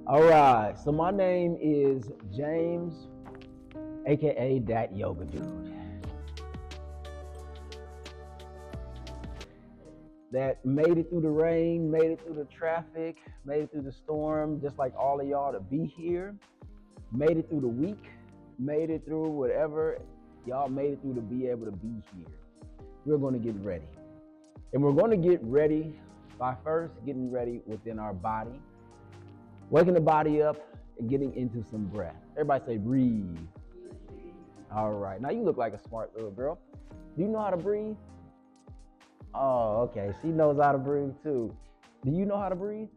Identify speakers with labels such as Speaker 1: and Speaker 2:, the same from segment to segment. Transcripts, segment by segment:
Speaker 1: All right, so my name is James, aka Dat Yoga Dude. That made it through the rain, made it through the traffic, made it through the storm, just like all of y'all to be here. Made it through the week, made it through whatever. Y'all made it through to be able to be here. We're going to get ready. And we're going to get ready by first getting ready within our body, waking the body up and getting into some breath. Everybody say breathe. All right. Now you look like a smart little girl. Do you know how to breathe? Oh, okay. She knows how to breathe too. Do you know how to breathe?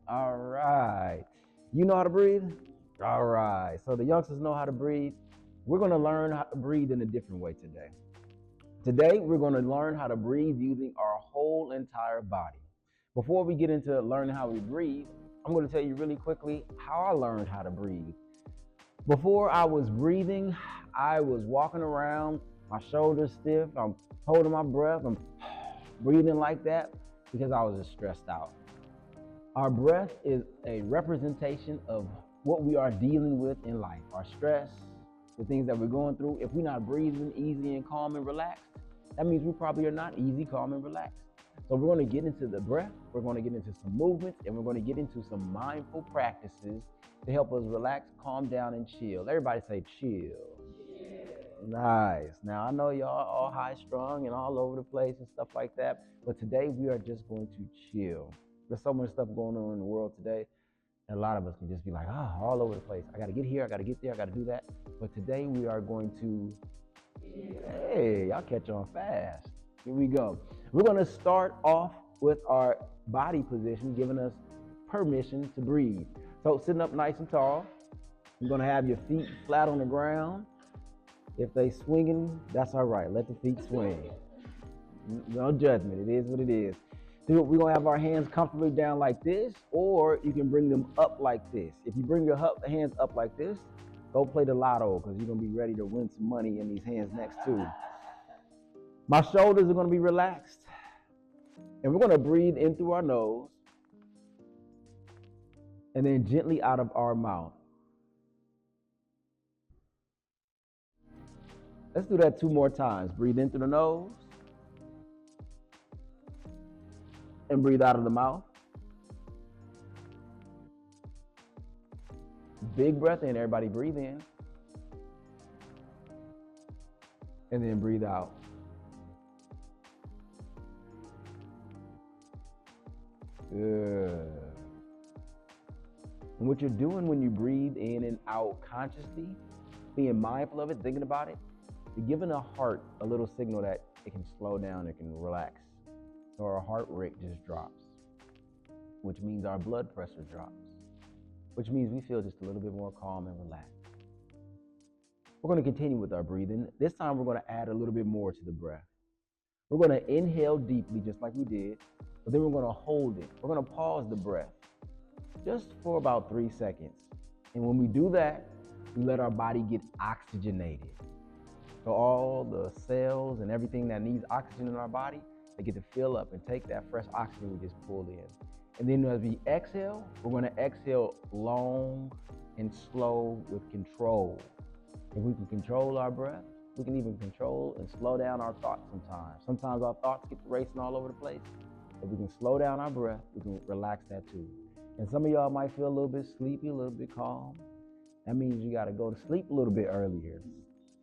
Speaker 1: All right. You know how to breathe? All right. So the youngsters know how to breathe. We're going to learn how to breathe in a different way today. Today, we're going to learn how to breathe using our whole entire body. Before we get into learning how we breathe, I'm going to tell you really quickly how I learned how to breathe. Before I was breathing, I was walking around, my shoulders stiff, I'm holding my breath, I'm breathing like that because I was just stressed out. Our breath is a representation of what we are dealing with in life, our stress, the things that we're going through. If we're not breathing easy and calm and relaxed, that means we probably are not easy, calm, and relaxed. So we're going to get into the breath, we're going to get into some movements, and we're going to get into some mindful practices to help us relax, calm down, and chill. Everybody say chill. Nice. Now, I know y'all all high strung and all over the place and stuff like that, but today we are just going to chill. There's so much stuff going on in the world today, and a lot of us can just be like, all over the place. I got to get here, I got to get there, I got to do that. But today we are going to, hey, y'all catch on fast. Here we go. We're going to start off with our body position, giving us permission to breathe. So sitting up nice and tall, you're going to have your feet flat on the ground. If they swinging, that's all right. Let the feet swing. No judgment. It is what it is. So we're going to have our hands comfortably down like this, or you can bring them up like this. If you bring your hands up like this, go play the lotto because you're going to be ready to win some money in these hands next too. My shoulders are going to be relaxed. And we're going to breathe in through our nose and then gently out of our mouth. Let's do that 2 more times. Breathe in through the nose and breathe out of the mouth. Big breath in, everybody. Breathe in. And then breathe out. Good. And what you're doing when you breathe in and out consciously, being mindful of it, thinking about it, you're giving the heart a little signal that it can slow down, it can relax. So our heart rate just drops, which means our blood pressure drops, which means we feel just a little bit more calm and relaxed. We're going to continue with our breathing. This time we're going to add a little bit more to the breath. We're going to inhale deeply just like we did, but then we're going to hold it. We're going to pause the breath just for about 3 seconds. And when we do that, we let our body get oxygenated. So all the cells and everything that needs oxygen in our body, they get to fill up and take that fresh oxygen we just pulled in. And then as we exhale, we're going to exhale long and slow with control. If we can control our breath, we can even control and slow down our thoughts sometimes. Sometimes our thoughts get racing all over the place. If we can slow down our breath, we can relax that too. And some of y'all might feel a little bit sleepy, a little bit calm. That means you got to go to sleep a little bit earlier.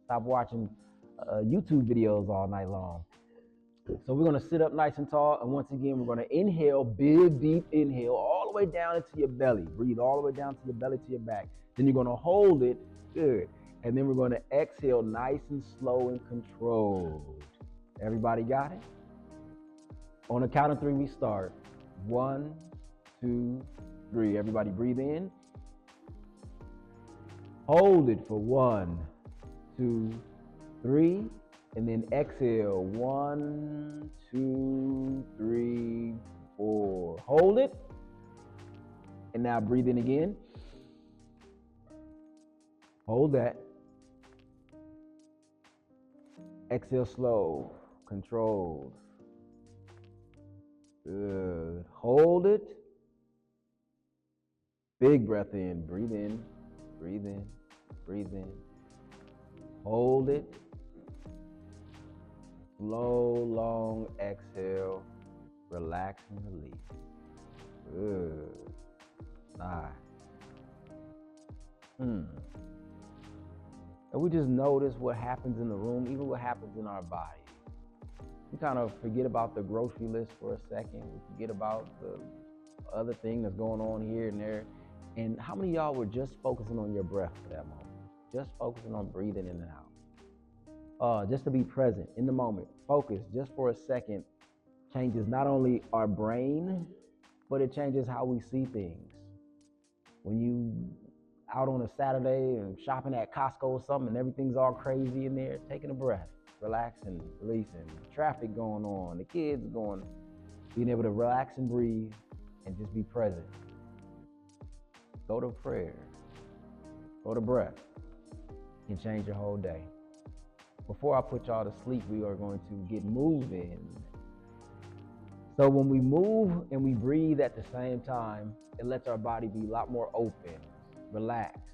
Speaker 1: Stop watching YouTube videos all night long. So we're going to sit up nice and tall. And once again, we're going to inhale, big, deep inhale, all the way down into your belly. Breathe all the way down to your belly, to your back. Then you're going to hold it. Good. And then we're going to exhale nice and slow and controlled. Everybody got it? On the count of 3, we start. 1, 2, 3. Everybody breathe in. Hold it for 1, 2, 3. And then exhale. 1, 2, 3, 4. Hold it. And now breathe in again. Hold that. Exhale slow, controlled. Good. Hold it. Big breath in, breathe in, breathe in, breathe in. Hold it. Slow, long exhale. Relax and release. Good. Nice. And we just notice what happens in the room, even what happens in our body. We kind of forget about the grocery list for a second. We forget about the other thing that's going on here and there. And how many of y'all were just focusing on your breath for that moment? Just focusing on breathing in and out. Just to be present in the moment. Focus just for a second changes not only our brain, but it changes how we see things. When you out on a Saturday and shopping at Costco or something and everything's all crazy in there, taking a breath, relaxing, releasing, traffic going on, the kids going, being able to relax and breathe and just be present. Go to prayer, go to breath, can change your whole day. Before I put y'all to sleep, we are going to get moving. So when we move and we breathe at the same time, it lets our body be a lot more open, relaxed.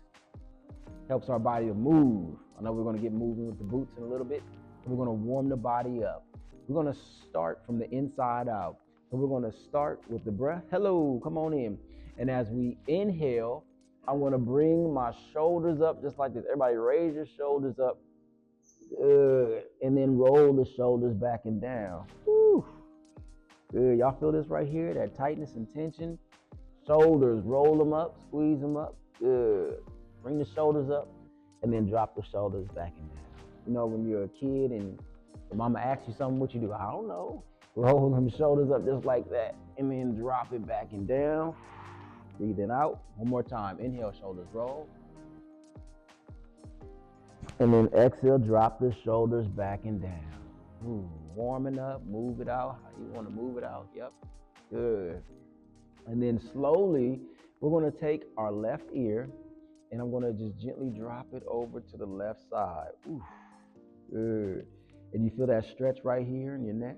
Speaker 1: Helps our body to move. I know we're going to get moving with the boots in a little bit. We're going to warm the body up. We're going to start from the inside out. So we're going to start with the breath. Hello, come on in. And as we inhale, I want to bring my shoulders up just like this. Everybody raise your shoulders up. Good. And then roll the shoulders back and down. Woo. Good. Y'all feel this right here? That tightness and tension. Shoulders, roll them up, squeeze them up. Good. Bring the shoulders up and then drop the shoulders back and down. You know, when you're a kid and your mama asks you something, what you do? I don't know. Roll them shoulders up just like that and then drop it back and down. Breathing out. One more time. Inhale, shoulders roll. And then exhale, drop the shoulders back and down. Ooh, warming up, move it out. How you want to move it out? Yep. Good. And then slowly, we're going to take our left ear and I'm going to just gently drop it over to the left side. Ooh, good. And you feel that stretch right here in your neck?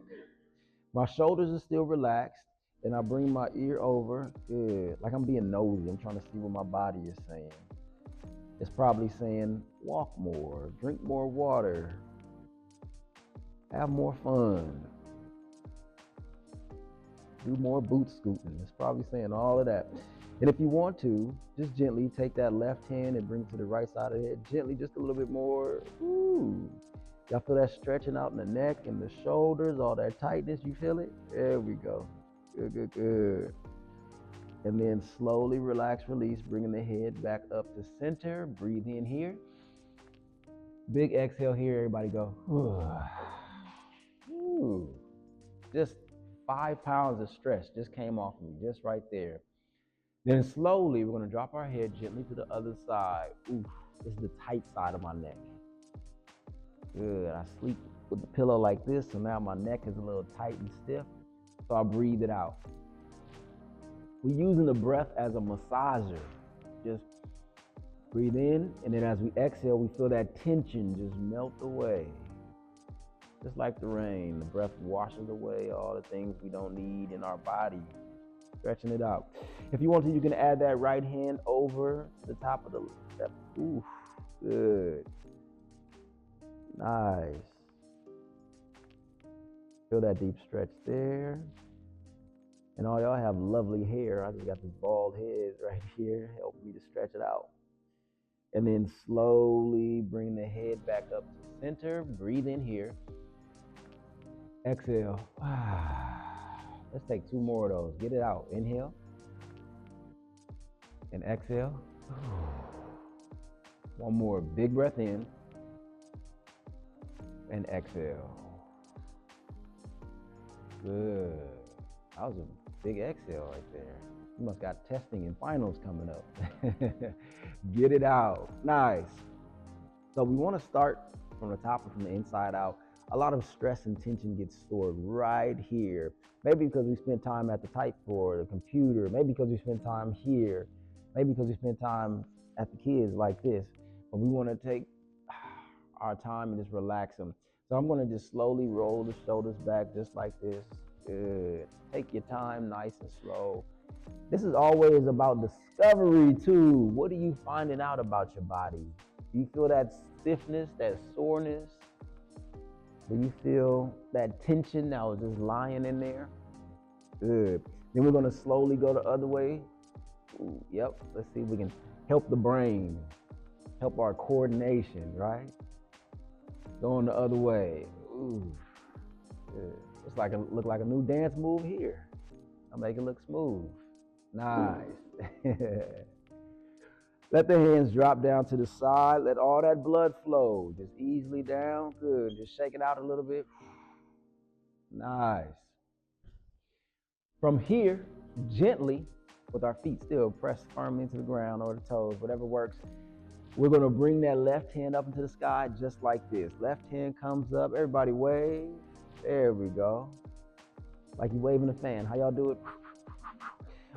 Speaker 1: My shoulders are still relaxed and I bring my ear over. Good. Like I'm being nosy. I'm trying to see what my body is saying. It's probably saying, walk more, drink more water, have more fun, do more boot scooting. It's probably saying all of that. And if you want to, just gently take that left hand and bring it to the right side of the head. Gently, just a little bit more. Ooh. Y'all feel that stretching out in the neck and the shoulders, all that tightness, you feel it? There we go. Good, good, good. And then slowly relax, release, bringing the head back up to center. Breathe in here. Big exhale here, everybody go. Ooh. Just 5 pounds of stress just came off me, just right there. Then slowly, we're gonna drop our head gently to the other side. Ooh, this is the tight side of my neck. Good, I sleep with the pillow like this, so now my neck is a little tight and stiff, so I breathe it out. We're using the breath as a massager. Just breathe in, and then as we exhale, we feel that tension just melt away. Just like the rain, the breath washes away all the things we don't need in our body, stretching it out. If you want to, you can add that right hand over the top of the left. Ooh, good. Nice. Feel that deep stretch there. And all y'all have lovely hair. I just got this bald head right here, helping me to stretch it out. And then slowly bring the head back up to center. Breathe in here. Exhale. Let's take 2 more of those. Get it out. Inhale. And exhale. One more. Big breath in. And exhale. Good. That was a big exhale right there. You must got testing and finals coming up. Get it out. Nice. So we want to start from the top and from the inside out. A lot of stress and tension gets stored right here. Maybe because we spent time at the typeboard, the computer. Maybe because we spent time here. Maybe because we spent time at the kids like this. But we want to take our time and just relax them. So I'm going to just slowly roll the shoulders back just like this. Good. Take your time, nice and slow. This is always about discovery too. What are you finding out about your body? Do you feel that stiffness, that soreness? Do you feel that tension that was just lying in there? Good. Then we're gonna slowly go the other way. Ooh, yep, let's see if we can help the brain, help our coordination, right? Going the other way. Ooh, good. It's like look like a new dance move here. I'll make it look smooth. Nice. Let the hands drop down to the side. Let all that blood flow just easily down. Good. Just shake it out a little bit. Nice. From here, gently, with our feet still pressed firmly into the ground or the toes, whatever works, we're going to bring that left hand up into the sky just like this. Left hand comes up. Everybody wave. There we go. Like you waving a fan. How y'all do it?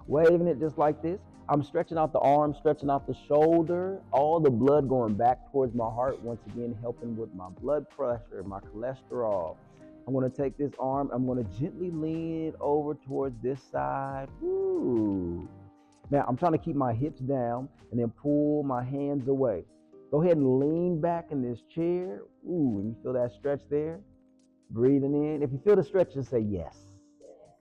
Speaker 1: Waving it just like this. I'm stretching out the arm, stretching out the shoulder, all the blood going back towards my heart, once again helping with my blood pressure, my cholesterol. I'm going to take this arm, I'm going to gently lean it over towards this side. Woo. Now, I'm trying to keep my hips down and then pull my hands away. Go ahead and lean back in this chair. Ooh, and you feel that stretch there? Breathing in. If you feel the stretch, just say yes.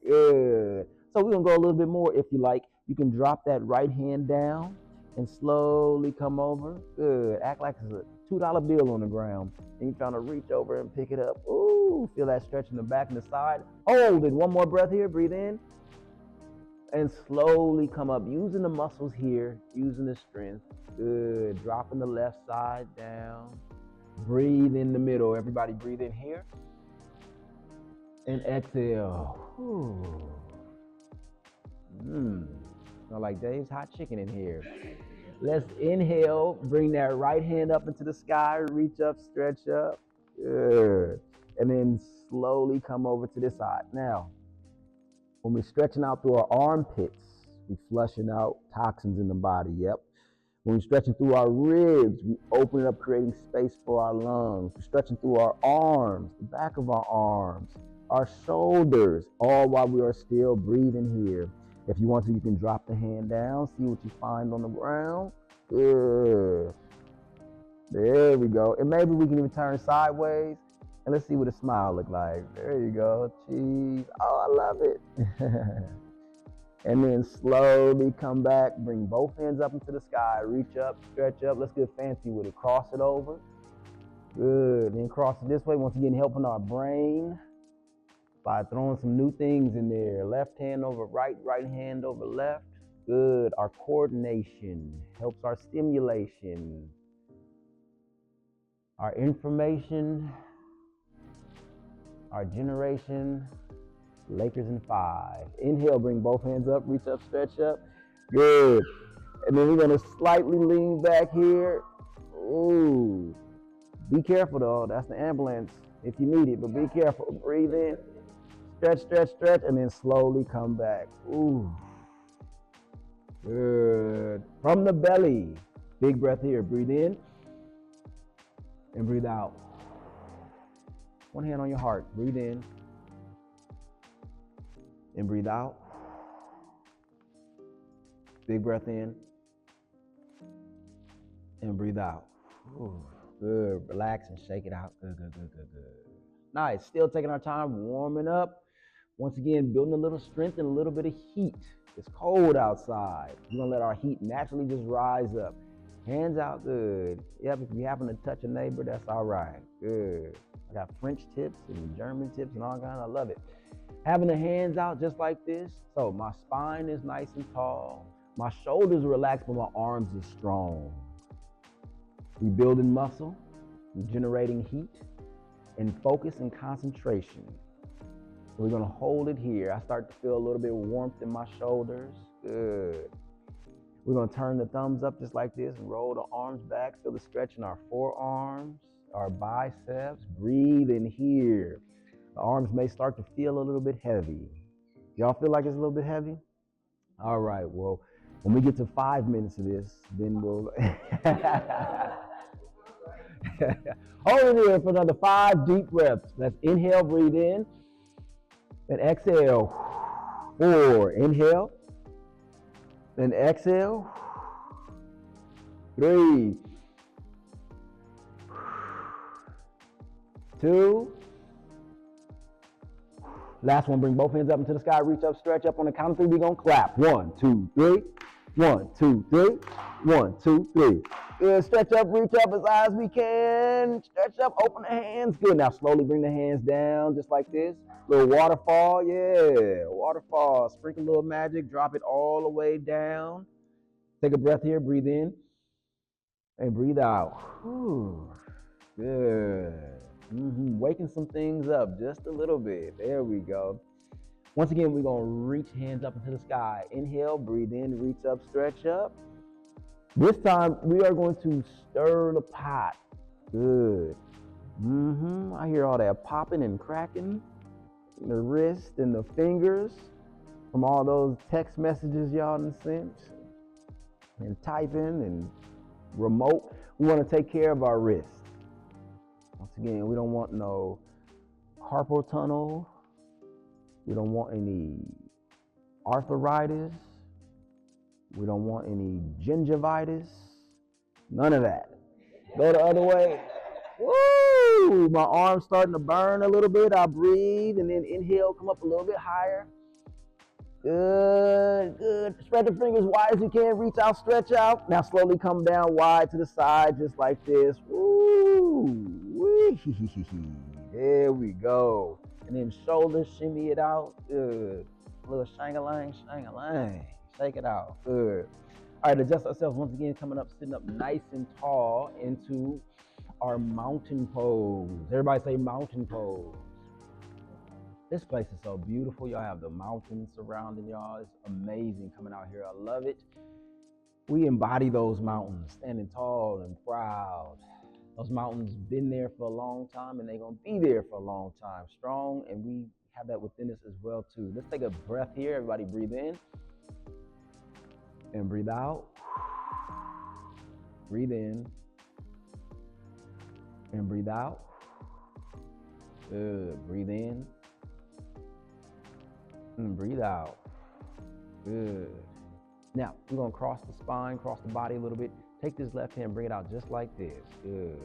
Speaker 1: Good. So we're going to go a little bit more if you like. You can drop that right hand down and slowly come over. Good. Act like it's a $2 bill on the ground. And you're trying to reach over and pick it up. Ooh, feel that stretch in the back and the side. Hold it. One more breath here. Breathe in. And slowly come up. Using the muscles here. Using the strength. Good. Dropping the left side down. Breathe in the middle. Everybody breathe in here. And exhale. Smell like Dave's hot chicken in here. Let's inhale, bring that right hand up into the sky, reach up, stretch up. Good. And then slowly come over to this side. Now, when we're stretching out through our armpits, we're flushing out toxins in the body, yep. When we're stretching through our ribs, we open it up, creating space for our lungs. We're stretching through our arms, the back of our arms, our shoulders, all while we are still breathing here. If you want to, you can drop the hand down, see what you find on the ground. Good. There we go. And maybe we can even turn sideways. And let's see what a smile look like. There you go. Cheese. Oh, I love it. And then slowly come back. Bring both hands up into the sky. Reach up, stretch up. Let's get fancy with it. Cross it over. Good. Then cross it this way. Once again, helping our brain by throwing some new things in there. Left hand over right, right hand over left. Good. Our coordination helps our stimulation, our information, our generation. Lakers in 5. Inhale, bring both hands up, reach up, stretch up. Good. And then we're gonna slightly lean back here. Ooh. Be careful though, that's the ambulance if you need it, but be careful. Breathe in. Stretch, stretch, stretch, and then slowly come back. Ooh. Good. From the belly. Big breath here. Breathe in and breathe out. One hand on your heart. Breathe in and breathe out. Big breath in and breathe out. Ooh. Good. Relax and shake it out. Good, good, good, good, good. Nice. Still taking our time, warming up. Once again, building a little strength and a little bit of heat. It's cold outside. We're going to let our heat naturally just rise up. Hands out, good. Yep, if you happen to touch a neighbor, that's all right. Good. I got French tips and German tips and all kinds. I love it. Having the hands out just like this. So my spine is nice and tall. My shoulders are relaxed, but my arms are strong. We building muscle, we generating heat, and focus and concentration. So we're gonna hold it here. I start to feel a little bit of warmth in my shoulders. Good. We're gonna turn the thumbs up just like this and roll the arms back. Feel the stretch in our forearms, our biceps. Breathe in here. The arms may start to feel a little bit heavy. Y'all feel like it's a little bit heavy? All right, well, when we get to 5 minutes of this, then we'll hold it here for another 5 deep breaths. Let's inhale, breathe in, and exhale. 4, inhale, Then exhale. 3, 2. Last one, bring both hands up into the sky, reach up, stretch up. On the count of 3, we're gonna clap. 1, 2, 3. 1, 2, 3. 1, 2, 3. Good, stretch up, reach up as high as we can. Stretch up, open the hands. Good, now slowly bring the hands down, just like this. Little waterfall, yeah, waterfall. Sprinkle a little magic, drop it all the way down. Take a breath here, breathe in, and breathe out. Whew. Good. Waking some things up just a little bit. There we go. Once again, we're going to reach hands up into the sky. Inhale, breathe in, reach up, stretch up. This time, we are going to stir the pot. Good. I hear all that popping and cracking in the wrist and the fingers from all those text messages y'all done sent and typing and remote. We want to take care of our wrist. Once again, we don't want no carpal tunnel. We don't want any arthritis. We don't want any gingivitis. None of that. Go the other way. Woo! My arm's starting to burn a little bit. I breathe and then inhale, come up a little bit higher. Good, good. Spread the fingers wide as you can. Reach out, stretch out. Now slowly come down wide to the side, just like this. Woo! There we go. And then shoulders, shimmy it out. Good. A little shang-a-lang, shang-a-lang. Shake it out. Good. All right, adjust ourselves once again, coming up, sitting up nice and tall into our mountain pose. Everybody say mountain pose. This place is so beautiful. Y'all have the mountains surrounding y'all. It's amazing coming out here. I love it. We embody those mountains, standing tall and proud. Those mountains been there for a long time, and they're going to be there for a long time. Strong, and we have that within us as well, too. Let's take a breath here. Everybody breathe in and breathe out. Breathe in and breathe out. Good. Breathe in and breathe out. Good. Now, we're going to cross the spine, cross the body a little bit. Take this left hand, bring it out just like this. Good.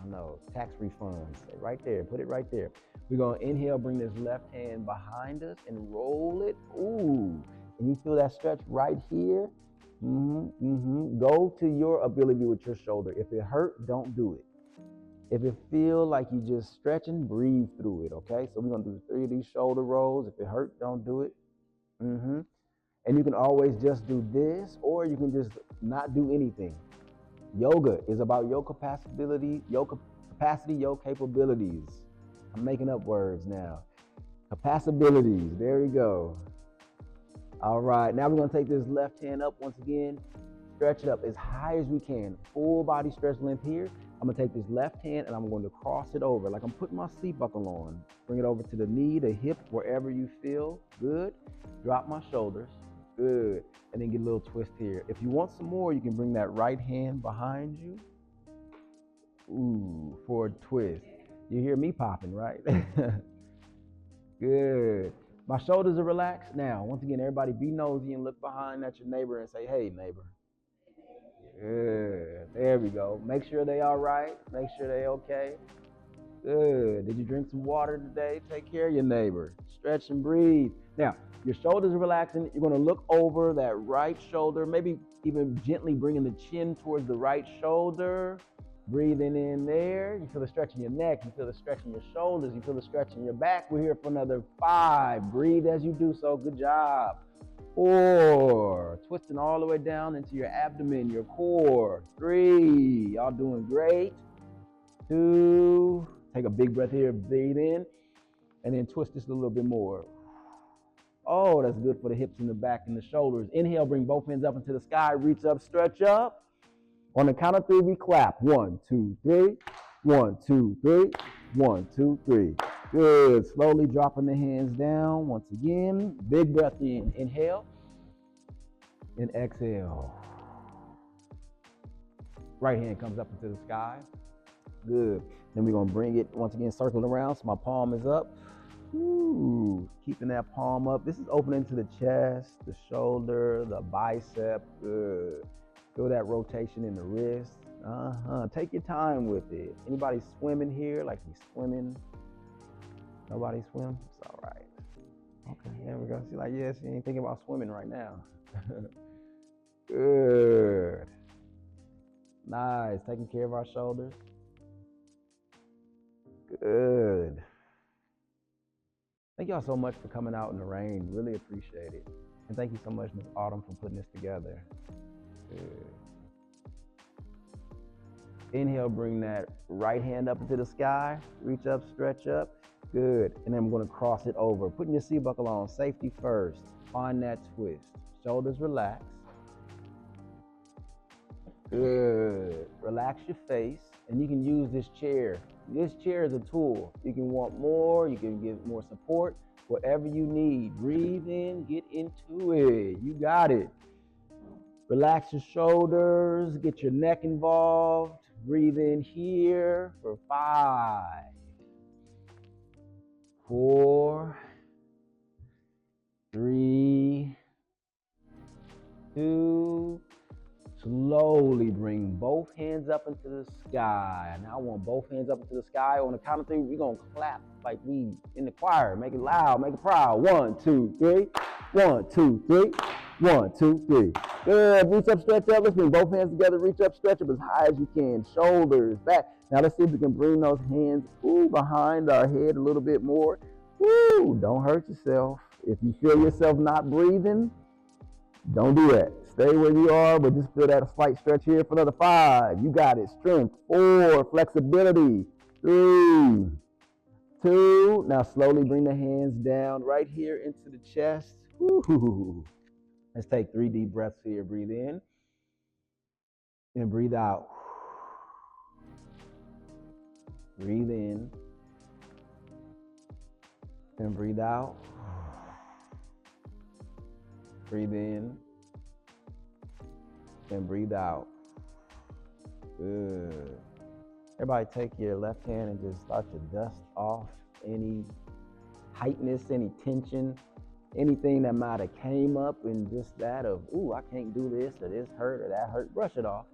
Speaker 1: I know, tax refunds. Stay right there. Put it right there. We're going to inhale, bring this left hand behind us and roll it. Ooh. And you feel that stretch right here? Go to your ability with your shoulder. If it hurt, don't do it. If it feel like you just stretching, breathe through it, okay? So we're going to do 3 of these shoulder rolls. If it hurt, don't do it. And you can always just do this, or you can just not do anything. Yoga is about your capacity, your capabilities. I'm making up words now. Capacabilities, there we go. All right, now we're gonna take this left hand up once again, stretch it up as high as we can. Full body stretch length here. I'm gonna take this left hand and I'm going to cross it over like I'm putting my seat buckle on. Bring it over to the knee, the hip, wherever you feel good. Drop my shoulders. Good. And then get a little twist here. If you want some more, you can bring that right hand behind you. Ooh, for a twist. You hear me popping, right? Good. My shoulders are relaxed. Now, once again, everybody be nosy and look behind at your neighbor and say, hey, neighbor. Good. There we go. Make sure they all right. Make sure they okay. Good. Did you drink some water today? Take care of your neighbor. Stretch and breathe. Now, your shoulders are relaxing. You're going to look over that right shoulder, maybe even gently bringing the chin towards the right shoulder. Breathing in there. You feel the stretch in your neck. You feel the stretch in your shoulders. You feel the stretch in your back. We're here for another 5. Breathe as you do so. Good job. 4. Twisting all the way down into your abdomen, your core. 3. Y'all doing great. 2. Take a big breath here. Breathe in. And then twist this a little bit more. Oh, that's good for the hips and the back and the shoulders. Inhale, bring both hands up into the sky. Reach up, stretch up. On the count of 3, we clap. 1, 2, 3. 1, 2, 3. 1, 2, 3. Good. Slowly dropping the hands down. Once again, big breath in. Inhale and exhale. Right hand comes up into the sky. Good. Then we're going to bring it once again, circle around so my palm is up. Ooh, keeping that palm up. This is opening to the chest, the shoulder, the bicep. Good. Feel that rotation in the wrist. Take your time with it. Anybody swimming here? Like we swimming? Nobody swim? It's all right. Okay, there we go. She's like, yes, she ain't thinking about swimming right now. Good. Nice. Taking care of our shoulders. Good. Thank y'all so much for coming out in the rain. Really appreciate it. And thank you so much, Ms. Autumn, for putting this together. Good. Inhale, bring that right hand up into the sky. Reach up, stretch up. Good. And then I'm going to cross it over. Putting your seat buckle on. Safety first. Find that twist. Shoulders relax. Good. Relax your face. And you can use this chair. This chair is a tool. You can want more. You can give more support. Whatever you need. Breathe in. Get into it. You got it. Relax your shoulders. Get your neck involved. Breathe in here for 5, 4, 3, 2. Slowly bring both hands up into the sky. Now I want both hands up into the sky. On the count of 3, we're going to clap like we in the choir. Make it loud, make it proud. 1, 2, 3. 1, 2, 3. 1, 2, 3. Good. Reach up, stretch up. Let's bring both hands together. Reach up, stretch up as high as you can. Shoulders back. Now let's see if we can bring those hands behind our head a little bit more. Woo! Don't hurt yourself. If you feel yourself not breathing, don't do that. Stay where you are, but just feel that slight stretch here for another 5. You got it. Strength. 4. Flexibility. 3, 2. Now slowly bring the hands down right here into the chest. Woo. Let's take 3 deep breaths here. Breathe in and breathe out. Breathe in and breathe out. Breathe in and breathe out. Good. Everybody take your left hand and just start to dust off any tightness, any tension, anything that might have came up and just that of, ooh, I can't do this or this hurt or that hurt. Brush it off.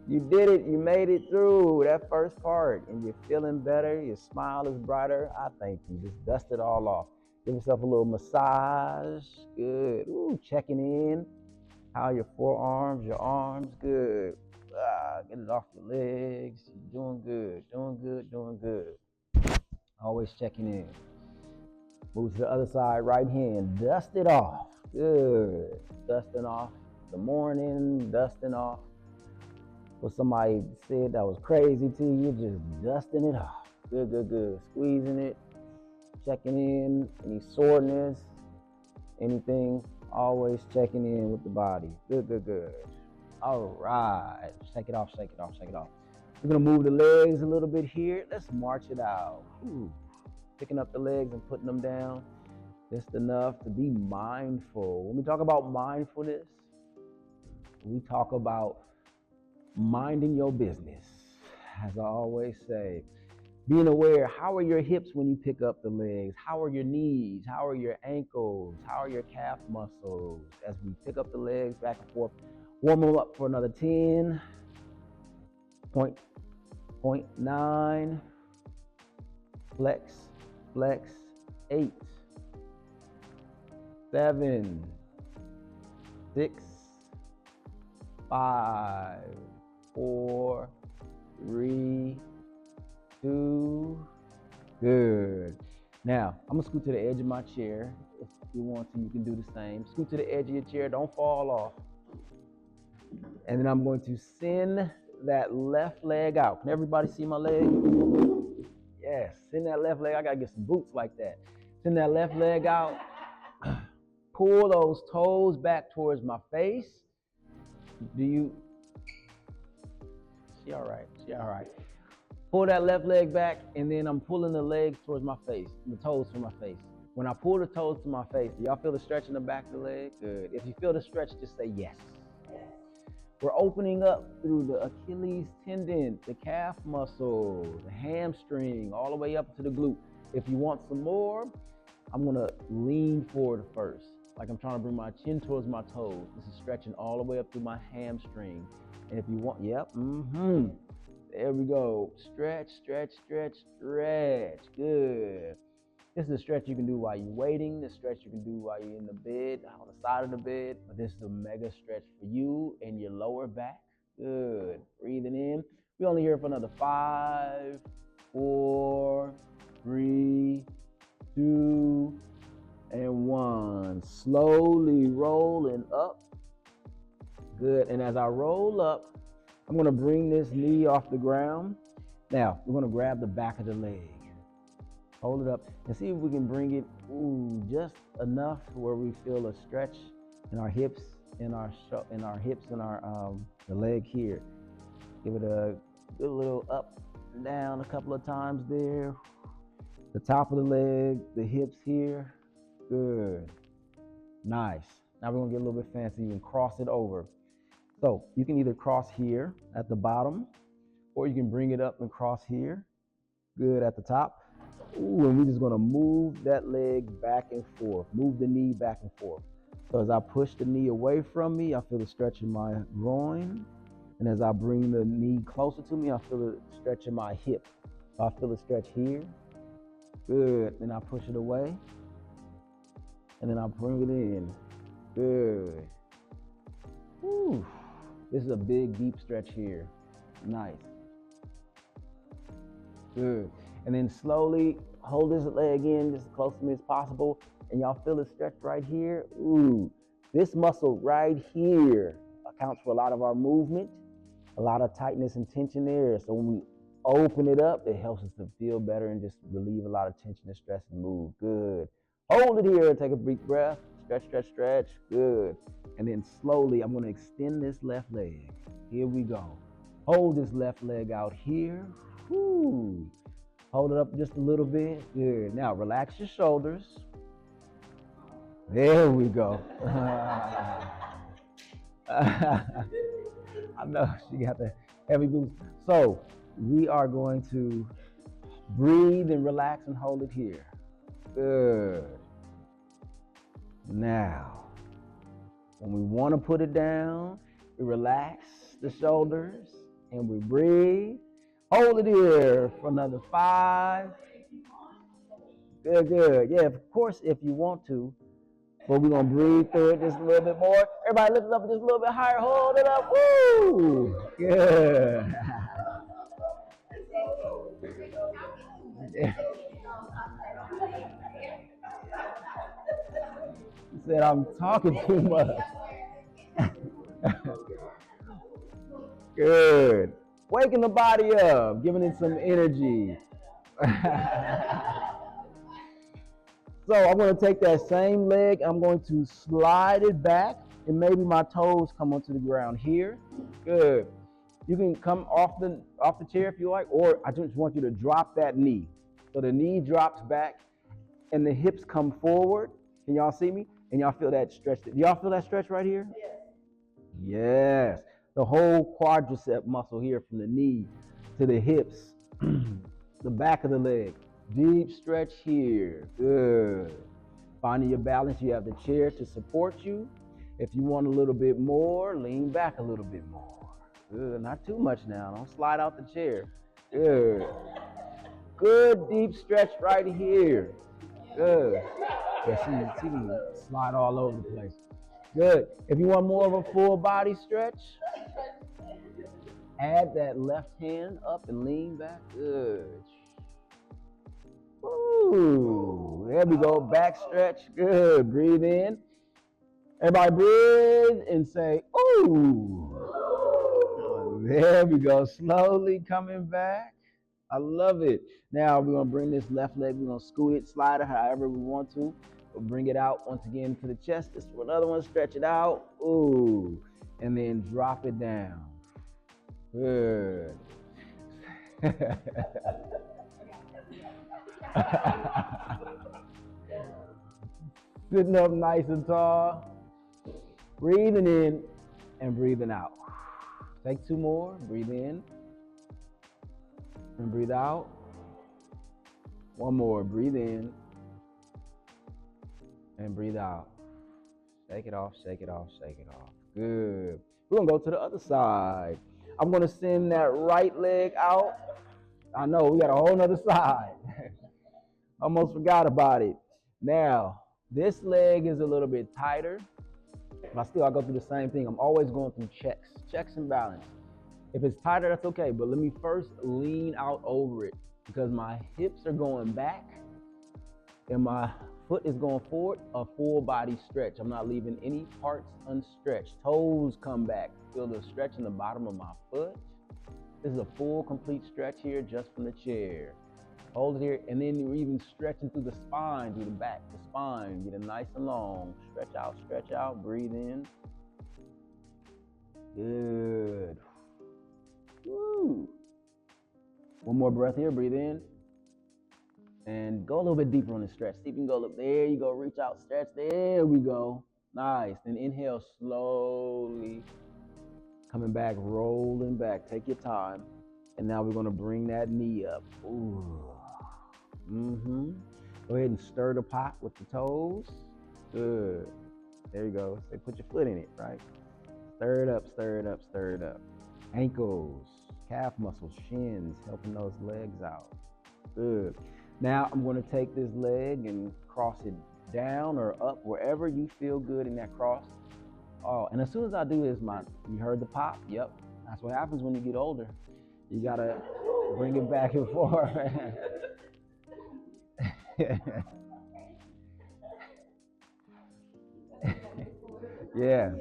Speaker 1: You did it. You made it through that first part and you're feeling better. Your smile is brighter. I thank you. Just dust it all off. Give yourself a little massage. Good. Ooh, checking in. How your forearms, your arms. Good. Get it off your legs. You're doing good. Doing good. Doing good. Always checking in. Move to the other side. Right hand. Dust it off. Good. Dusting off the morning. Dusting off what somebody said that was crazy to you. Just dusting it off. Good, good, good. Squeezing it. Checking in, any soreness, anything, always checking in with the body. Good, good, good. All right, shake it off, shake it off, shake it off. We're gonna move the legs a little bit here. Let's march it out. Ooh. Picking up the legs and putting them down. Just enough to be mindful. When we talk about mindfulness, we talk about minding your business. As I always say, being aware, how are your hips when you pick up the legs? How are your knees? How are your ankles? How are your calf muscles? As we pick up the legs back and forth, warm them up for another 10. Point 9. Flex, flex, 8. 7. 6. 5. 4. 3. 2. Good. Now, I'm going to scoot to the edge of my chair. If you want to, you can do the same. Scoot to the edge of your chair. Don't fall off. And then I'm going to send that left leg out. Can everybody see my leg? Yes. Send that left leg. I got to get some boots like that. Send that left leg out. Pull those toes back towards my face. She all right? She all right. Pull that left leg back, and then I'm pulling the legs towards my face, the toes to my face. When I pull the toes to my face, do y'all feel the stretch in the back of the leg? Good. If you feel the stretch, just say yes. We're opening up through the Achilles tendon, the calf muscle, the hamstring, all the way up to the glute. If you want some more, I'm gonna lean forward first, like I'm trying to bring my chin towards my toes. This is stretching all the way up through my hamstring. And if you want, yep, there we go. Stretch, stretch, stretch, stretch. Good. This is a stretch you can do while you're waiting. This stretch you can do while you're in the bed, on the side of the bed. But this is a mega stretch for you and your lower back. Good. Breathing in. We only here for another 5, 4, 3, 2, and 1. Slowly rolling up. Good. And as I roll up, I'm going to bring this knee off the ground. Now, we're going to grab the back of the leg. Hold it up and see if we can bring it just enough where we feel a stretch in our hips, in our the leg here. Give it a good little up and down a couple of times there. The top of the leg, the hips here. Good. Nice. Now we're gonna get a little bit fancy. You can cross it over. So you can either cross here at the bottom, or you can bring it up and cross here. Good at the top. And we're just gonna move that leg back and forth. Move the knee back and forth. So as I push the knee away from me, I feel the stretch in my groin. And as I bring the knee closer to me, I feel the stretch in my hip. So I feel the stretch here. Good. Then I push it away. And then I bring it in. Good. Whew. This is a big, deep stretch here. Nice. Good. And then slowly hold this leg in just as close to me as possible. And y'all feel the stretch right here? This muscle right here accounts for a lot of our movement, a lot of tightness and tension there. So when we open it up, it helps us to feel better and just relieve a lot of tension and stress and move. Good. Hold it here. Take a deep breath. Stretch, stretch, stretch. Good. And then slowly, I'm going to extend this left leg. Here we go. Hold this left leg out here. Whew. Hold it up just a little bit. Good. Now, relax your shoulders. There we go. I know she got the heavy boots. So, we are going to breathe and relax and hold it here. Good. Now, when we want to put it down, we relax the shoulders and we breathe. Hold it here for another 5. Good, good. Yeah, of course, if you want to, but we're going to breathe through it just a little bit more. Everybody lift it up just a little bit higher. Hold it up. Woo! Good. He said, I'm talking too much. Good. Waking the body up, giving it some energy. So I'm going to take that same leg, I'm going to slide it back, and maybe my toes come onto the ground here. Good. You can come off the chair if you like, or I just want you to drop that knee. So the knee drops back, and the hips come forward. Can y'all see me? And y'all feel that stretch? Do y'all feel that stretch right here? Yes. The whole quadricep muscle here from the knee to the hips, the back of the leg. Deep stretch here. Good. Finding your balance. You have the chair to support you. If you want a little bit more, lean back a little bit more. Good. Not too much now. Don't slide out the chair. Good. Good deep stretch right here. Good. Yeah, see me slide all over the place. Good. If you want more of a full body stretch, add that left hand up and lean back. Good. Ooh, there we go. Back stretch. Good. Breathe in. Everybody breathe and say, ooh. There we go. Slowly coming back. I love it. Now we're going to bring this left leg. We're going to scoot it, slide it however we want to. We'll bring it out once again to the chest. This is another one. Stretch it out. Ooh. And then drop it down. Good. Sitting up nice and tall. Breathing in and breathing out. Take 2 more. Breathe in and breathe out. 1 more. Breathe in And breathe out. Shake it off, shake it off, shake it off. Good. We're going to go to the other side. I'm going to send that right leg out. I know, we got a whole nother side. Almost forgot about it. Now, this leg is a little bit tighter, but I go through the same thing. I'm always going through checks and balance. If it's tighter, that's okay, but let me first lean out over it because my hips are going back and my foot is going forward, a full body stretch. I'm not leaving any parts unstretched. Toes come back. Feel the stretch in the bottom of my foot. This is a full, complete stretch here just from the chair. Hold it here, and then you're even stretching through the spine, through the back, the spine. Get it nice and long. Stretch out, breathe in. Good. Woo. One more breath here, breathe in. And go a little bit deeper on the stretch. See if you can go up. There you go, reach out, stretch. There we go. Nice. Then inhale slowly. Coming back, rolling back. Take your time. And now we're going to bring that knee up. Ooh. Go ahead and stir the pot with the toes. Good. There you go. So put your foot in it, right? Stir it up, stir it up, stir it up. Ankles, calf muscles, shins, helping those legs out. Good. Now I'm going to take this leg and cross it down or up, wherever you feel good in that cross. Oh, and as soon as I do this, you heard the pop? Yep. That's what happens when you get older. You got to bring it back and forth. Yeah.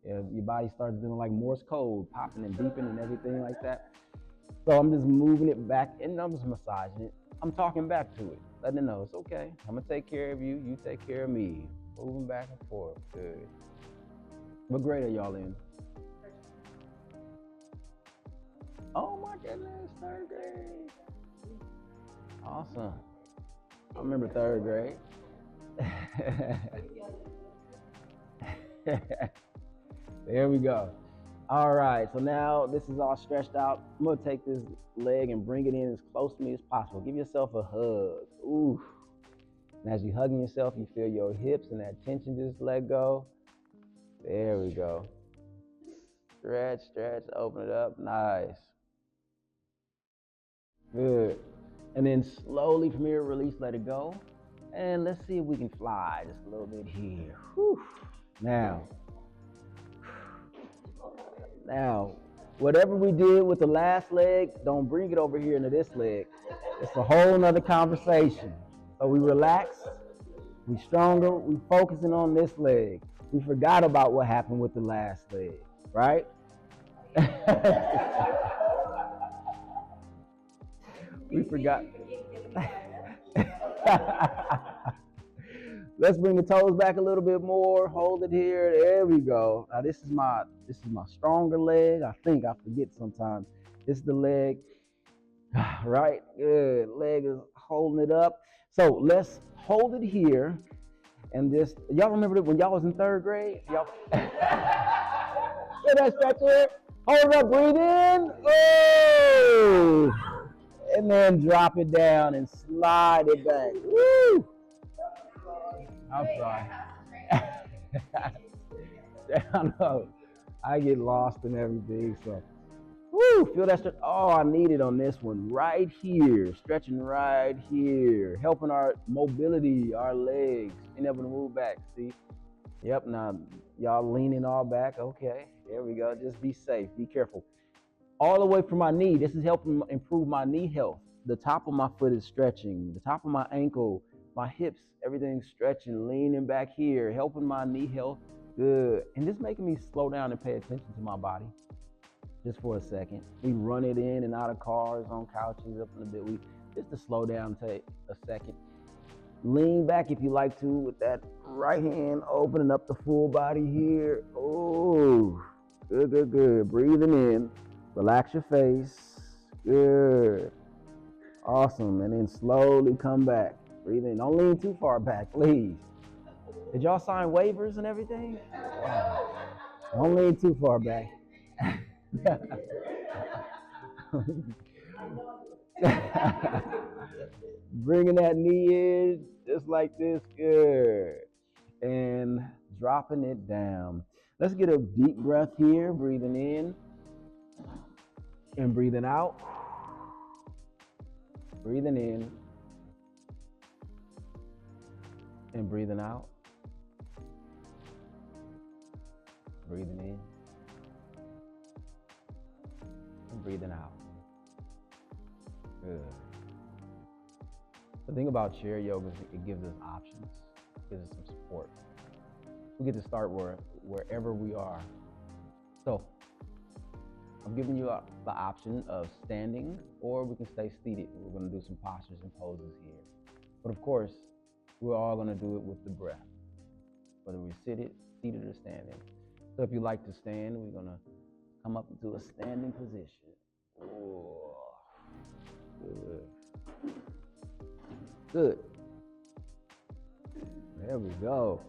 Speaker 1: Yeah, your body starts doing like Morse code, popping and beeping and everything like that. So I'm just moving it back and I'm just massaging it. I'm talking back to it, letting it know it's okay. I'm gonna take care of you, you take care of me. Moving back and forth, good. What grade are y'all in? Oh my goodness, 3rd grade. Awesome. I remember 3rd grade. There we go. All right, so now this is all stretched out. I'm gonna take this leg and bring it in as close to me as possible. Give yourself a hug. Ooh. And as you're hugging yourself, you feel your hips and that tension just let go. There we go. Stretch, open it up, nice. Good. And then slowly from here, release, let it go. And let's see if we can fly just a little bit here. Whew. Now, whatever we did with the last leg, don't bring it over here into this leg. It's a whole nother conversation. So we relax, we stronger, we focusing on this leg. We forgot about what happened with the last leg, right? We forgot. Let's bring the toes back a little bit more. Hold it here. There we go. Now this is my stronger leg. I think I forget sometimes. This is the leg. Right. Good. Leg is holding it up. So let's hold it here. And just y'all remember when y'all was in 3rd grade? Y'all get that stretch here. Hold it up. Breathe in. Oh. And then drop it down and slide it back. Woo! I'm sorry. I know. I get lost in everything. So, woo! Feel that stretch. Oh, I need it on this one. Right here. Stretching right here. Helping our mobility, our legs. Being able to move back. See? Yep. Now, y'all leaning all back. Okay. There we go. Just be safe. Be careful. All the way from my knee. This is helping improve my knee health. The top of my foot is stretching. The top of my ankle, my hips, everything's stretching, leaning back here, helping my knee health. Good. And this making me slow down and pay attention to my body just for a second. We run it in and out of cars, on couches, up in the bed. Just to slow down, take a second. Lean back if you like to with that right hand, opening up the full body here. Oh, good. Breathing in. Relax your face. Good. Awesome. And then slowly come back. Breathe in. Don't lean too far back, please. Did y'all sign waivers and everything? Wow. Don't lean too far back. Bringing that knee in just like this. Good. And dropping it down. Let's get a deep breath here. Breathing in and breathing out. Breathing in and breathing out. Breathing in and breathing out. Good. The thing about chair yoga is it gives us options, it gives us some support. We get to start wherever we are. So I'm giving you the option of standing, or we can stay seated. We're going to do some postures and poses here. But of course, we're all going to do it with the breath, whether we're seated or standing. So if you like to stand, we're going to come up into a standing position. Oh, good. Good. There we go.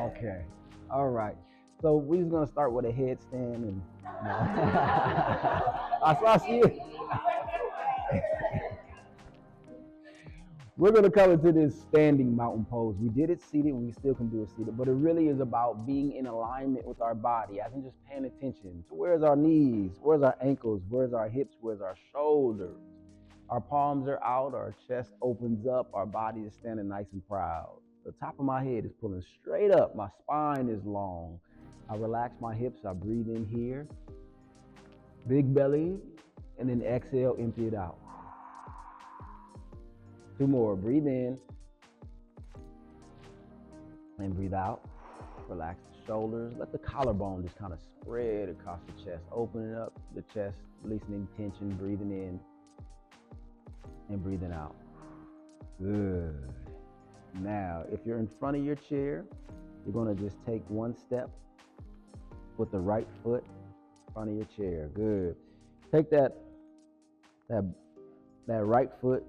Speaker 1: Okay. All right. So we're just gonna start with a headstand and I see you. We're gonna come into this standing mountain pose. We did it seated, we still can do it seated, but it really is about being in alignment with our body, as in just paying attention to where's our knees, where's our ankles, where's our hips, where's our shoulders. Our palms are out, our chest opens up, our body is standing nice and proud. The top of my head is pulling straight up, my spine is long. I relax my hips, I breathe in here, big belly, and then exhale, empty it out. 2 more, breathe in, and breathe out. Relax the shoulders, let the collarbone just kind of spread across the chest, opening up the chest, releasing any tension, breathing in, and breathing out. Good. Now, if you're in front of your chair, you're gonna just take 1 step with the right foot in front of your chair. Good. Take that right foot,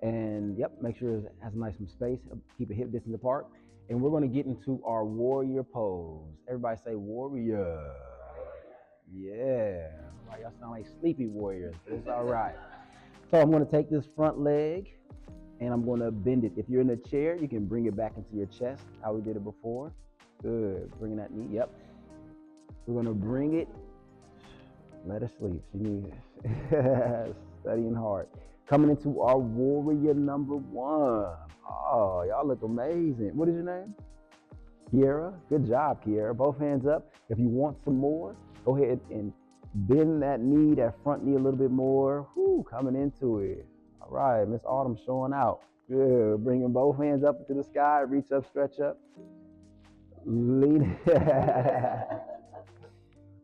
Speaker 1: and make sure it has nice some space. Keep it hip distance apart. And we're gonna get into our warrior pose. Everybody say warrior. Yeah. Right, y'all sound like sleepy warriors. It's all right. So I'm gonna take this front leg and I'm gonna bend it. If you're in a chair, you can bring it back into your chest, how we did it before. Good, bringing that knee, yep. We're gonna bring it, let her sleep, she needs it. Studying hard. Coming into our warrior number 1. Oh, y'all look amazing. What is your name? Kiera, good job, Kiera. Both hands up. If you want some more, go ahead and bend that knee, that front knee a little bit more. Whoo, coming into it. All right, Miss Autumn showing out. Good, bringing both hands up into the sky, reach up, stretch up. Lean,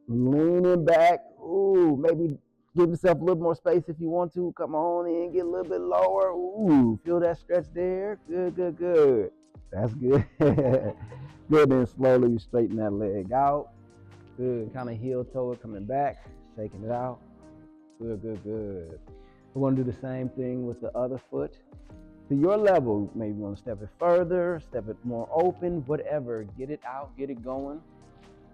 Speaker 1: leaning back. Ooh, maybe give yourself a little more space if you want to. Come on in, get a little bit lower. Ooh, feel that stretch there. Good, good, good. That's good. Good, then slowly straighten that leg out. Good, kind of heel toe it, coming back, shaking it out. Good, good, good. We're gonna do the same thing with the other foot. To your level, maybe you wanna step it further, step it more open, whatever. Get it out, get it going.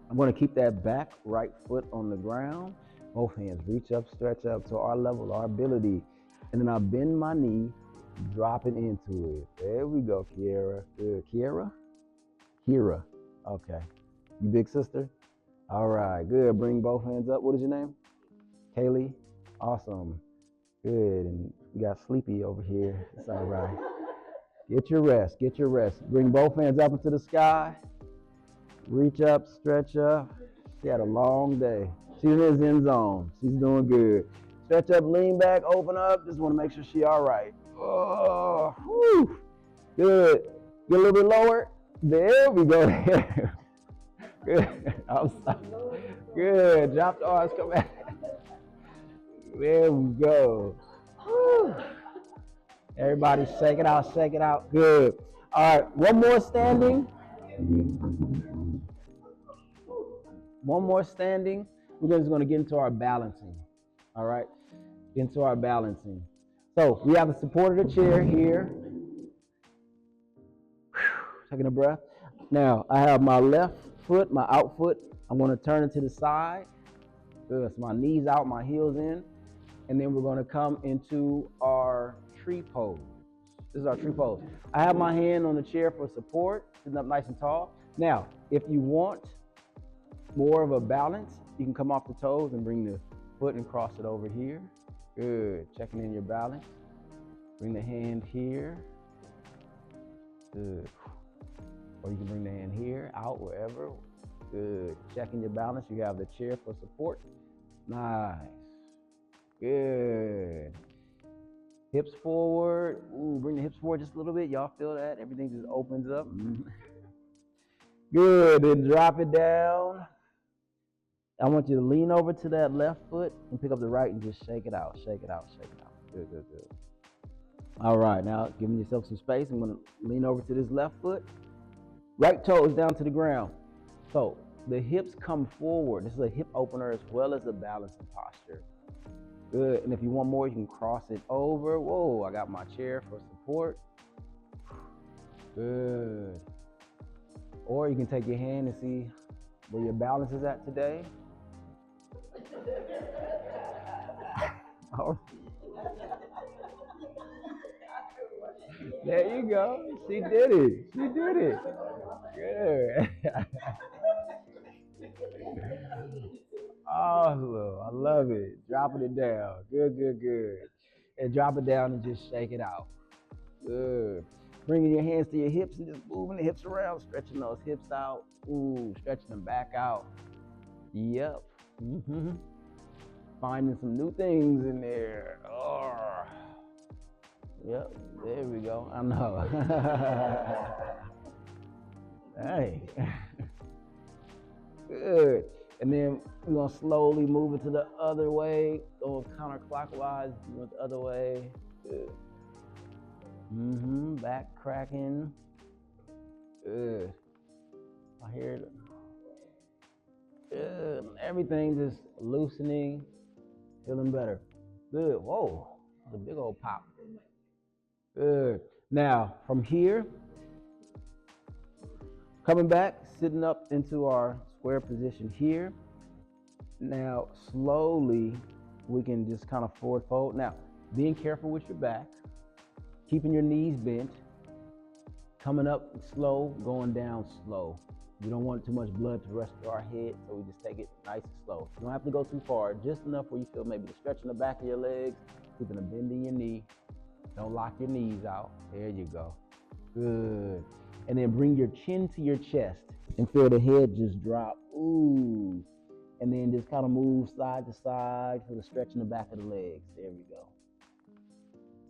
Speaker 1: I'm gonna keep that back right foot on the ground. Both hands reach up, stretch up to our level, our ability. And then I bend my knee, dropping into it. There we go, Kiera. Good, Kiera? Kira, okay. You big sister? All right, good. Bring both hands up. What is your name? Kaylee? Awesome. Good. And you got sleepy over here. It's all right. Get your rest. Get your rest. Bring both hands up into the sky. Reach up, stretch up. She had a long day. She's in the Zen zone. She's doing good. Stretch up, lean back, open up. Just want to make sure she's all right. Oh, whew. Good. Get a little bit lower. There we go. Good. I'm sorry. Good. Drop the arms. Come back. There we go. Whew. Everybody shake it out. Shake it out. Good. All right. One more standing. One more standing. We're just going to get into our balancing. All right. Get into our balancing. So we have the support of the chair here. Taking a breath. Now, I have my left foot, my out foot. I'm going to turn it to the side. Good. So my knees out, my heels in. And then we're going to come into our tree pose. This is our tree pose. I have my hand on the chair for support, sitting up nice and tall. Now, if you want more of a balance, you can come off the toes and bring the foot and cross it over here. Good. Checking in your balance. Bring the hand here. Good. Or you can bring the hand here, out, wherever. Good. Checking your balance. You have the chair for support. Nice. Good. Hips forward. Ooh, bring the hips forward just a little bit. Y'all feel that? Everything just opens up. Good. Then drop it down. I want you to lean over to that left foot and pick up the right and just shake it out. Shake it out. Shake it out. Good, good, good. All right. Now, giving yourself some space. I'm going to lean over to this left foot. Right toe is down to the ground. So the hips come forward. This is a hip opener as well as a balancing posture. Good. And if you want more, you can cross it over. Whoa, I got my chair for support. Good. Or you can take your hand and see where your balance is at today. There you go. She did it. She did it. Good. Awesome. I love it. Dropping it down. Good, good, good. And drop it down and just shake it out. Good. Bringing your hands to your hips and just moving the hips around, stretching those hips out. Ooh, stretching them back out. Yep. Finding some new things in there. Oh. Yep. There we go. I know. Hey. Good. And then we're going to slowly move it to the other way. Go counterclockwise, move it the other way. Good. Back cracking. Good. I hear it. Good. Everything just loosening, feeling better. Good. Whoa. That's a big old pop. Good. Now, from here, coming back, sitting up into our square position here. Now, slowly, we can just kind of forward fold. Now, being careful with your back, keeping your knees bent, coming up slow, going down slow. We don't want too much blood to rush to our head, so we just take it nice and slow. You don't have to go too far, just enough where you feel maybe the stretch in the back of your legs, keeping a bend in your knee. Don't lock your knees out. There you go. Good. And then bring your chin to your chest and feel the head just drop. Ooh. And then just kind of move side to side for the stretch in the back of the legs. There we go.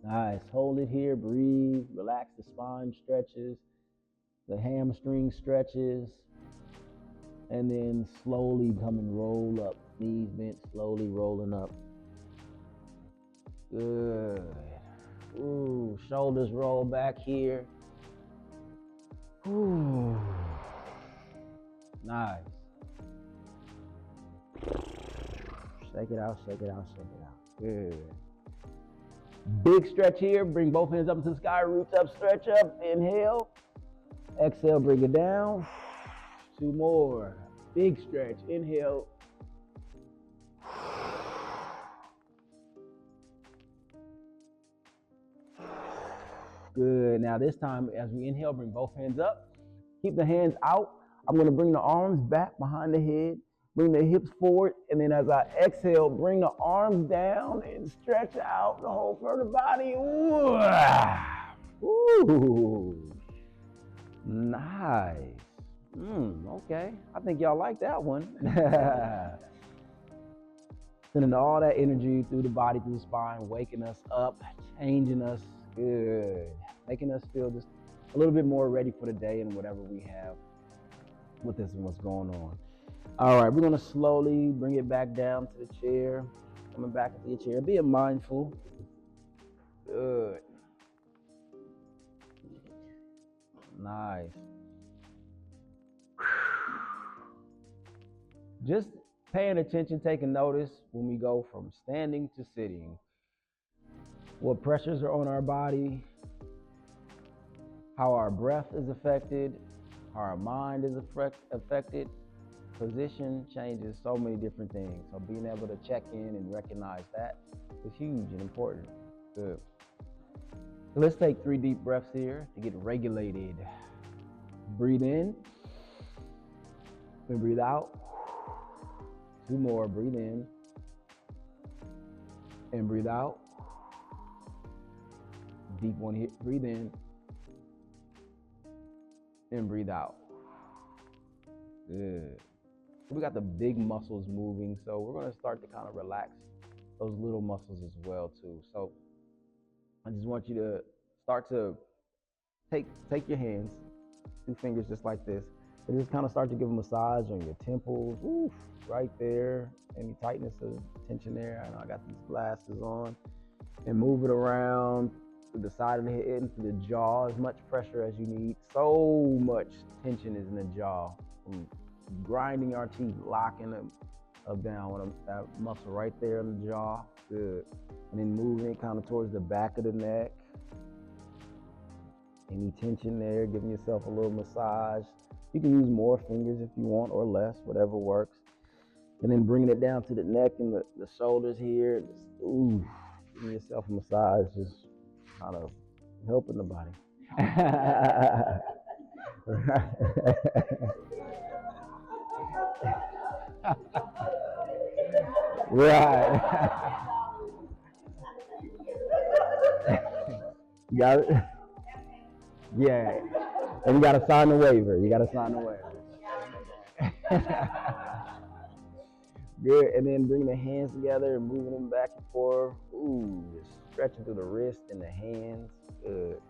Speaker 1: Nice. Hold it here. Breathe. Relax the spine stretches, the hamstring stretches. And then slowly come and roll up. Knees bent, slowly rolling up. Good. Ooh, shoulders roll back here. Ooh. Nice. Shake it out, shake it out, shake it out. Good. Big stretch here. Bring both hands up to the sky. Roots up, stretch up. Inhale. Exhale, bring it down. Two more. Big stretch. Inhale. Good. Now this time, as we inhale, bring both hands up. Keep the hands out. I'm going to bring the arms back behind the head. Bring the hips forward. And then as I exhale, bring the arms down and stretch out the whole front of the body. Ooh. Nice. Okay. I think y'all like that one. Sending all that energy through the body, through the spine, waking us up, changing us. Good. Making us feel just a little bit more ready for the day and whatever we have with this and what's going on. All right, we're going to slowly bring it back down to the chair. Coming back into your chair. Being mindful. Good. Nice. Just paying attention, taking notice when we go from standing to sitting. What pressures are on our body, how our breath is affected, how our mind is affected. Position changes so many different things. So being able to check in and recognize that is huge and important. Good. So let's take 3 deep breaths here to get regulated. Breathe in and breathe out. 2 more. Breathe in and breathe out. Deep one here. Breathe in and breathe out. Good. We got the big muscles moving, so we're going to start to kind of relax those little muscles as well too. So I just want you to start to take your hands, 2 fingers just like this, and just kind of start to give a massage on your temples. Oof, right there. Any tightness or tension there? I know I got these glasses on. And move it around to the side of the head, into the jaw, as much pressure as you need. So much tension is in the jaw. Grinding our teeth, locking them up down with that muscle right there in the jaw. Good. And then moving it kind of towards the back of the neck. Any tension there, giving yourself a little massage. You can use more fingers if you want, or less, whatever works. And then bringing it down to the neck and the shoulders here. Just, ooh, giving yourself a massage, just kind of helping the body. Right. You got it? Yeah. And you got to sign the waiver. Good. And then bringing the hands together and moving them back and forth. Ooh, just stretching through the wrist and the hands. Good.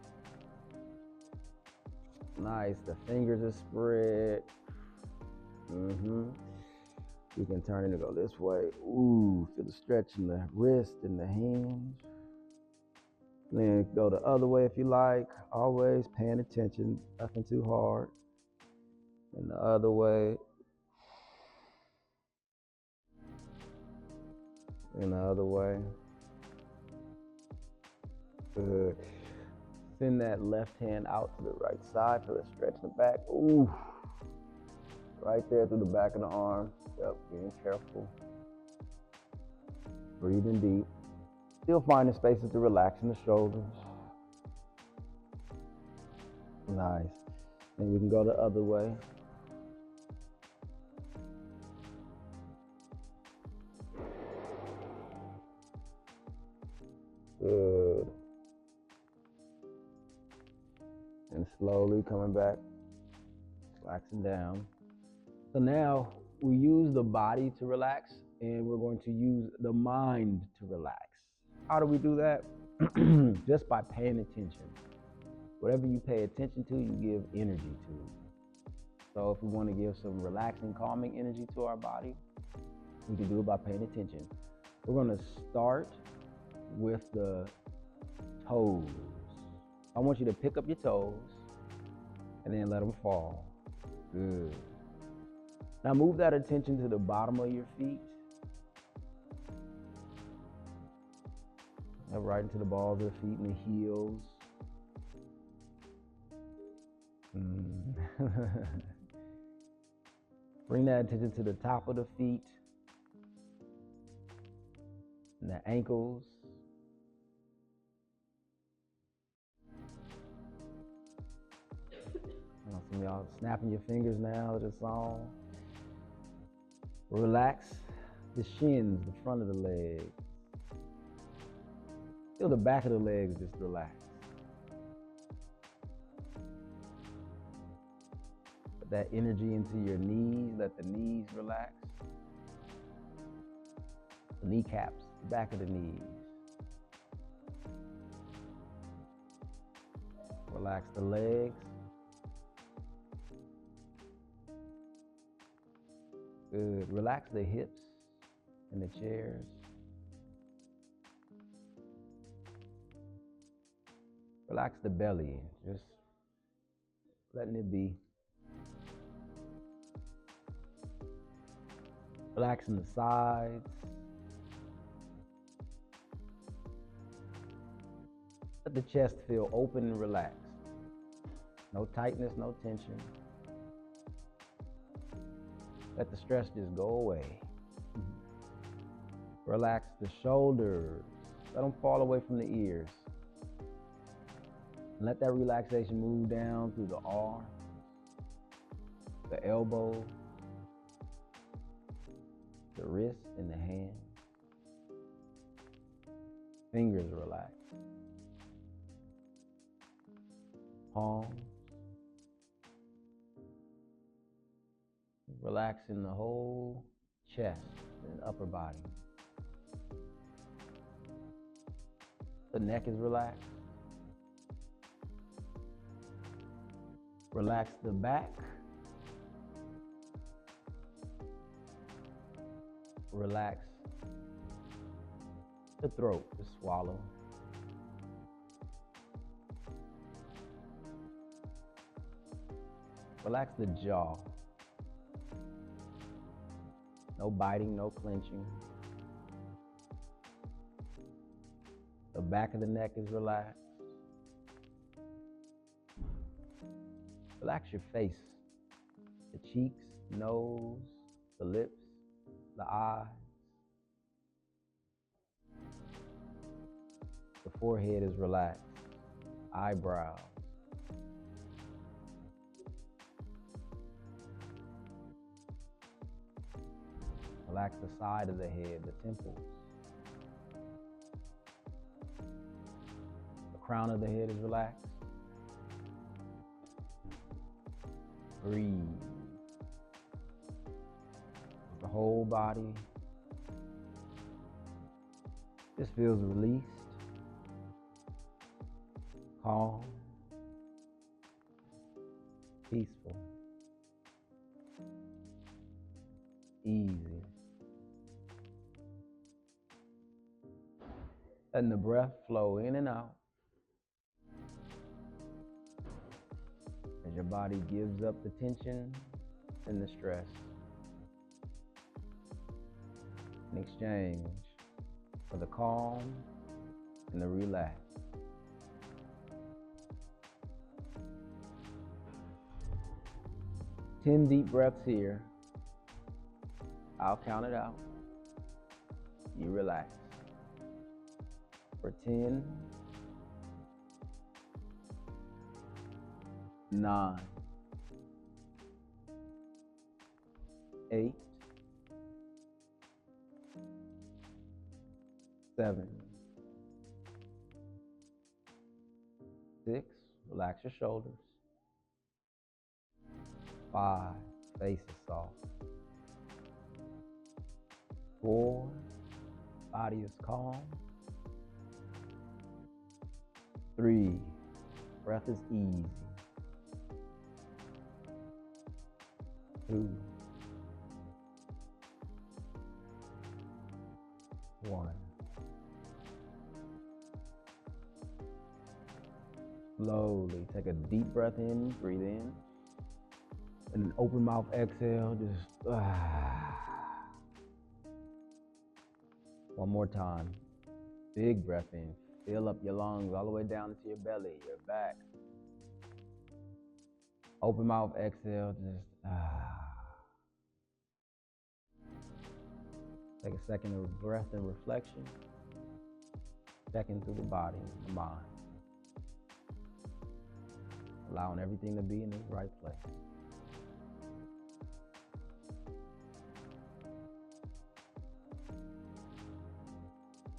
Speaker 1: Nice. The fingers are spread. You can turn it and go this way. Ooh, feel the stretch in the wrist and the hands. Then go the other way if you like. Always paying attention, nothing too hard. And the other way. And the other way. Good. Send that left hand out to the right side for the stretch in the back. Ooh. Right there through the back of the arm. Yep, being careful. Breathing deep. Still finding spaces to relax in the shoulders. Nice. And we can go the other way. Good. And slowly coming back, relaxing down. So now we use the body to relax, and we're going to use the mind to relax. How do we do that? Just by paying attention. Whatever you pay attention to, you give energy to. So if we want to give some relaxing, calming energy to our body, we can do it by paying attention. We're going to start with the toes. I want you to pick up your toes and then let them fall. Good. Now move that attention to the bottom of your feet. And right into the balls of the feet and the heels. Bring that attention to the top of the feet and the ankles. Some of y'all snapping your fingers now to the song. Relax the shins, the front of the legs. Feel the back of the legs just relax. Put that energy into your knees. Let the knees relax. The kneecaps, the back of the knees. Relax the legs. Good. Relax the hips and the chairs. Relax the belly, just letting it be. Relaxing the sides. Let the chest feel open and relaxed. No tightness, no tension. Let the stress just go away. Relax the shoulders. Let them fall away from the ears. And let that relaxation move down through the arm, the elbow, the wrist and the hand. Fingers relax. Palms. Relaxing the whole chest and upper body. The neck is relaxed. Relax the back. Relax the throat, the swallow. Relax the jaw. No biting, no clenching. The back of the neck is relaxed. Relax your face, the cheeks, nose, the lips, the eyes. The forehead is relaxed. Eyebrows. Relax the side of the head, the temples. The crown of the head is relaxed. Breathe. The whole body just feels released, calm, peaceful, easy. Letting the breath flow in and out as your body gives up the tension and the stress in exchange for the calm and the relax. 10 deep breaths here. I'll count it out. You relax. For 10, 9, 8, 7, 6, relax your shoulders. 5, face is soft. 4, body is calm. 3, breath is easy. 2, 1. Slowly take a deep breath in, breathe in, and an open mouth exhale, just One more time. Big breath in. Fill up your lungs all the way down into your belly, your back. Open mouth exhale, just Take a second of breath and reflection. Checking through the body and the mind. Allowing everything to be in its right place.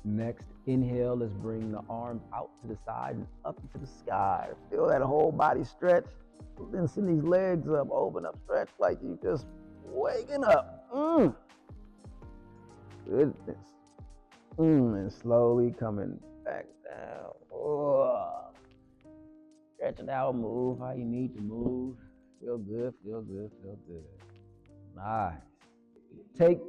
Speaker 1: Next, inhale, let's bring the arms out to the side and up into the sky. Feel that whole body stretch. Then send these legs up, open up, stretch like you just waking up. Goodness. And slowly coming back down. Stretching out, move how you need to move. Feel good, feel good, feel good. Nice. Take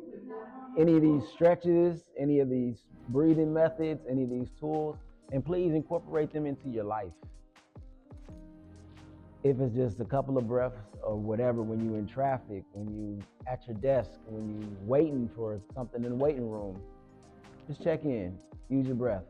Speaker 1: any of these stretches, any of these breathing methods, any of these tools, and please incorporate them into your life. If it's just a couple of breaths or whatever, when you're in traffic, when you at your desk, when you're waiting for something in the waiting room, just check in, use your breath.